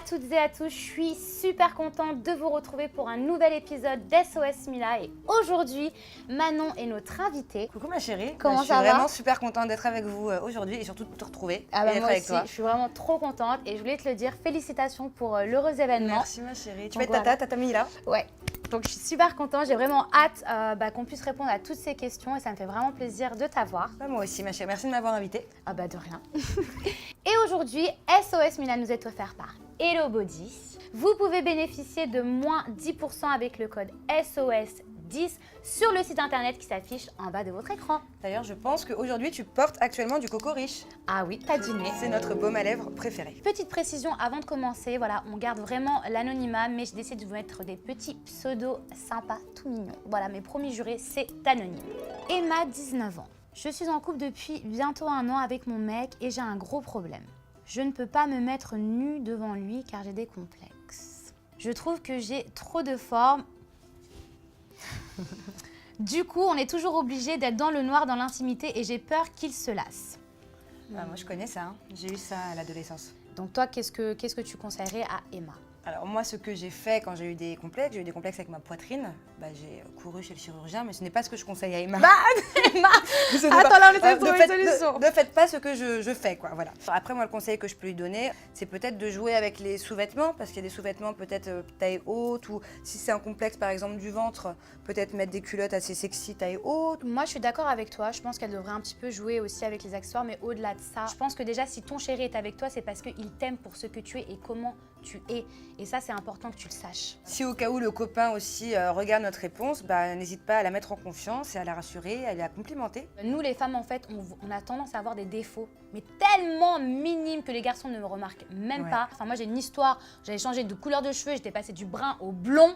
toutes et à tous, je suis super contente de vous retrouver pour un nouvel épisode d'SOS Mila et aujourd'hui, Manon est notre invitée. Coucou ma chérie, Comment ça va? Je suis vraiment super contente d'être avec vous aujourd'hui et surtout de te retrouver et d'être Moi avec aussi, toi. je suis vraiment trop contente et je voulais te le dire, félicitations pour l'heureux événement. Merci ma chérie. Tu Donc, vas être tata Mila? Ouais, donc je suis super contente, j'ai vraiment hâte qu'on puisse répondre à toutes ces questions et ça me fait vraiment plaisir de t'avoir. Bah, moi aussi ma chérie, merci de m'avoir invitée. Ah bah de rien. Et aujourd'hui, SOS Mila nous est offert par Hello Body. Vous pouvez bénéficier de moins 10% avec le code SOS10 sur le site internet qui s'affiche en bas de votre écran. D'ailleurs, je pense qu'aujourd'hui tu portes actuellement du Coco Riche. Ah oui, t'as deviné. C'est notre baume à lèvres préféré. Petite précision avant de commencer, voilà, on garde vraiment l'anonymat, mais j'ai décidé de vous mettre des petits pseudos sympas, tout mignons. Voilà, mais promis juré, c'est anonyme. Emma, 19 ans. Je suis en couple depuis bientôt 1 an avec mon mec et j'ai un gros problème. Je ne peux pas me mettre nue devant lui car j'ai des complexes. Je trouve que j'ai trop de forme. Du coup, on est toujours obligé d'être dans le noir dans l'intimité et j'ai peur qu'il se lasse. Bah, moi je connais ça, hein. J'ai eu ça à l'adolescence. Donc toi, qu'est-ce que tu conseillerais à Emma? Alors moi, ce que j'ai fait quand j'ai eu des complexes avec ma poitrine, bah, j'ai couru chez le chirurgien, mais ce n'est pas ce que je conseille à Emma. Emma, Ce n'est attends pas- là, on essaie de trouver une solution. Ne faites pas ce que je fais, quoi, voilà. Après, moi, le conseil que je peux lui donner, c'est peut-être de jouer avec les sous-vêtements, parce qu'il y a des sous-vêtements peut-être taille haute, ou si c'est un complexe, par exemple, du ventre, peut-être mettre des culottes assez sexy, taille haute. Moi, je suis d'accord avec toi. Je pense qu'elle devrait un petit peu jouer aussi avec les accessoires, mais au-delà de ça, je pense que déjà, si ton chéri est avec toi, c'est parce qu'il t'aime pour ce que tu es et comment tu es. Et ça, c'est important que tu le saches. Si au cas où le copain aussi regarde notre réponse, bah, n'hésite pas à la mettre en confiance et à la rassurer, à la complimenter. Nous, les femmes, en fait, on a tendance à avoir des défauts, mais tellement minimes que les garçons ne me remarquent même Ouais. pas. Enfin, moi, j'ai une histoire. J'avais changé de couleur de cheveux, j'étais passée du brun au blond.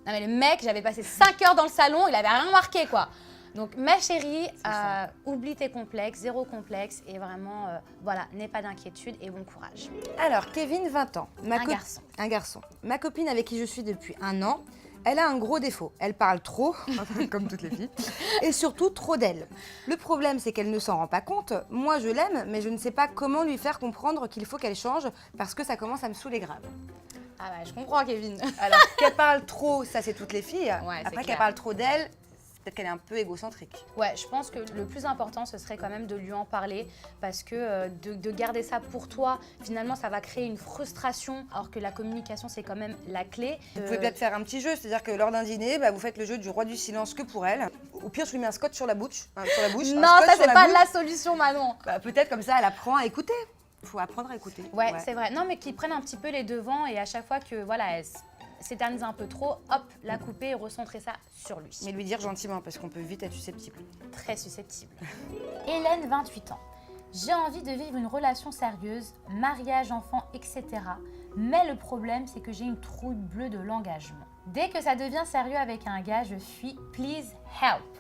Non, mais le mec, j'avais passé 5 heures dans le salon, il avait rien remarqué, quoi. Donc, ma chérie, oublie tes complexes, zéro complexe, et vraiment, voilà, n'aie pas d'inquiétude et bon courage. Alors, Kevin, 20 ans. Garçon. Un garçon. Ma copine avec qui je suis depuis 1 an, elle a un gros défaut. Elle parle trop, comme toutes les filles, et surtout trop d'elle. Le problème, c'est qu'elle ne s'en rend pas compte. Moi, je l'aime, mais je ne sais pas comment lui faire comprendre qu'il faut qu'elle change parce que ça commence à me saouler grave. Ah bah, je comprends, Kevin. Alors, qu'elle parle trop, ça, c'est toutes les filles. Ouais, c'est Après, clair. qu'elle parle trop d'elle, peut-être qu'elle est un peu égocentrique. Ouais, je pense que le plus important, ce serait quand même de lui en parler parce que de garder ça pour toi, finalement, ça va créer une frustration alors que la communication, c'est quand même la clé. Vous pouvez peut-être faire un petit jeu, c'est-à-dire que lors d'un dîner, bah, vous faites le jeu du roi du silence que pour elle. Au pire, je lui mets un scotch sur la bouche. Non, un scotch ça, sur c'est pas bouche. la solution, Manon. Bah, peut-être comme ça, elle apprend à écouter. Il faut apprendre à écouter. Ouais, c'est vrai. Non, mais qu'ils prennent un petit peu les devants et à chaque fois que, voilà, elle s'éternise un peu trop, hop, la couper et recentrer ça sur lui. Mais lui dire gentiment, parce qu'on peut vite être susceptible. Très susceptible. Hélène, 28 ans. J'ai envie de vivre une relation sérieuse, mariage, enfant, etc. Mais le problème, c'est que j'ai une trouille bleue de l'engagement. Dès que ça devient sérieux avec un gars, je fuis. Please help.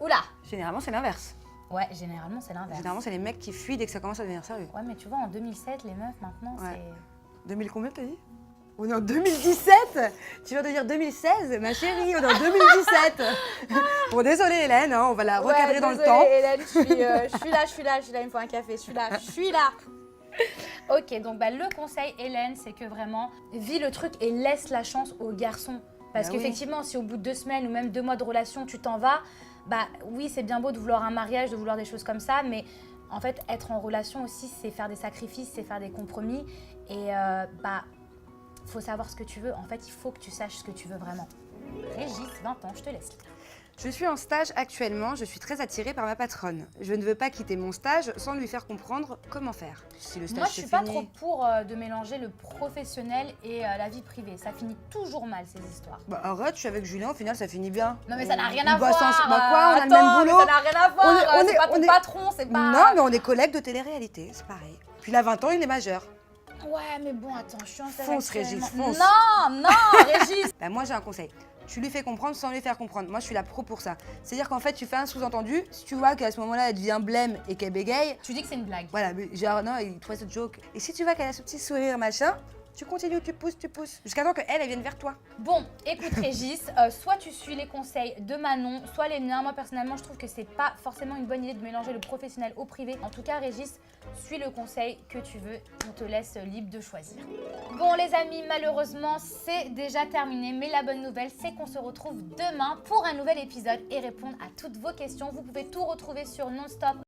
Oula. Généralement, c'est l'inverse. Ouais, généralement, c'est l'inverse. Généralement, c'est les mecs qui fuient dès que ça commence à devenir sérieux. Ouais, mais tu vois, en 2007, les meufs, maintenant, Ouais. c'est... 2000 combien, t'as dit? On est en 2017. Tu viens de dire 2016, ma chérie, on est en 2017. Bon, désolée Hélène, hein, on va la recadrer dans le temps. Hélène, je suis là, il me faut un café, je suis là. Ok, donc le conseil, Hélène, c'est que vraiment, vis le truc et laisse la chance aux garçons. Parce Bah oui. qu'effectivement, si au bout de 2 semaines ou même 2 mois de relation, tu t'en vas, oui, c'est bien beau de vouloir un mariage, de vouloir des choses comme ça, mais en fait, être en relation aussi, c'est faire des sacrifices, c'est faire des compromis. Et faut savoir ce que tu veux. En fait, il faut que tu saches ce que tu veux vraiment. Régis, 20 ans, je te laisse lire. Je suis en stage actuellement, je suis très attirée par ma patronne. Je ne veux pas quitter mon stage sans lui faire comprendre comment faire. Si le stage Moi, je se suis pas finit- trop pour de mélanger le professionnel et la vie privée. Ça finit toujours mal, ces histoires. Bah arrête, je suis avec Julien, au final ça finit bien. Non, mais ça n'a rien On à bosse voir. ensemble. Bah quoi, on a le Attends, même mais boulot. ça n'a rien à voir. C'est pas ton patron, c'est pas... Non, mais on est collègues de télé-réalité, c'est pareil. Puis il a 20 ans, il est majeur. Ouais, mais bon, attends, je suis en stage Fonce, actuellement. Régis, fonce. Non, Régis. Bah moi j'ai un conseil. Tu lui fais comprendre sans lui faire comprendre. Moi je suis la pro pour ça. C'est-à-dire qu'en fait tu fais un sous-entendu. Si tu vois qu'à ce moment-là elle devient blême et qu'elle bégaye, Tu dis que c'est une blague. voilà, mais genre non, it was a joke. Et si tu vois qu'elle a ce petit sourire machin, Tu continues, tu pousses, jusqu'à temps qu'elle vienne vers toi. Bon, écoute Régis, soit tu suis les conseils de Manon, soit les miens. Moi personnellement, je trouve que c'est pas forcément une bonne idée de mélanger le professionnel au privé. En tout cas, Régis, suis le conseil que tu veux. On te laisse libre de choisir. Bon les amis, malheureusement, c'est déjà terminé. Mais la bonne nouvelle, c'est qu'on se retrouve demain pour un nouvel épisode et répondre à toutes vos questions. Vous pouvez tout retrouver sur Non-Stop